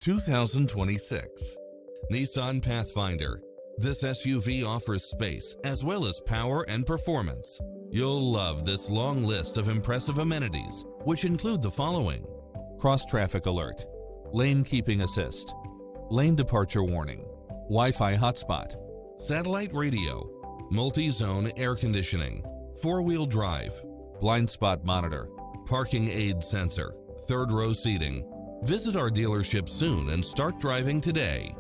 2026 Nissan Pathfinder. This SUV offers space as well as power and performance. You'll love this long list of impressive amenities, which include the following: cross-traffic alert, lane keeping assist, lane departure warning, Wi-Fi hotspot, satellite radio, multi-zone air conditioning, four-wheel drive, blind spot monitor, parking aid sensor, third row seating. Visit our dealership soon and start driving today.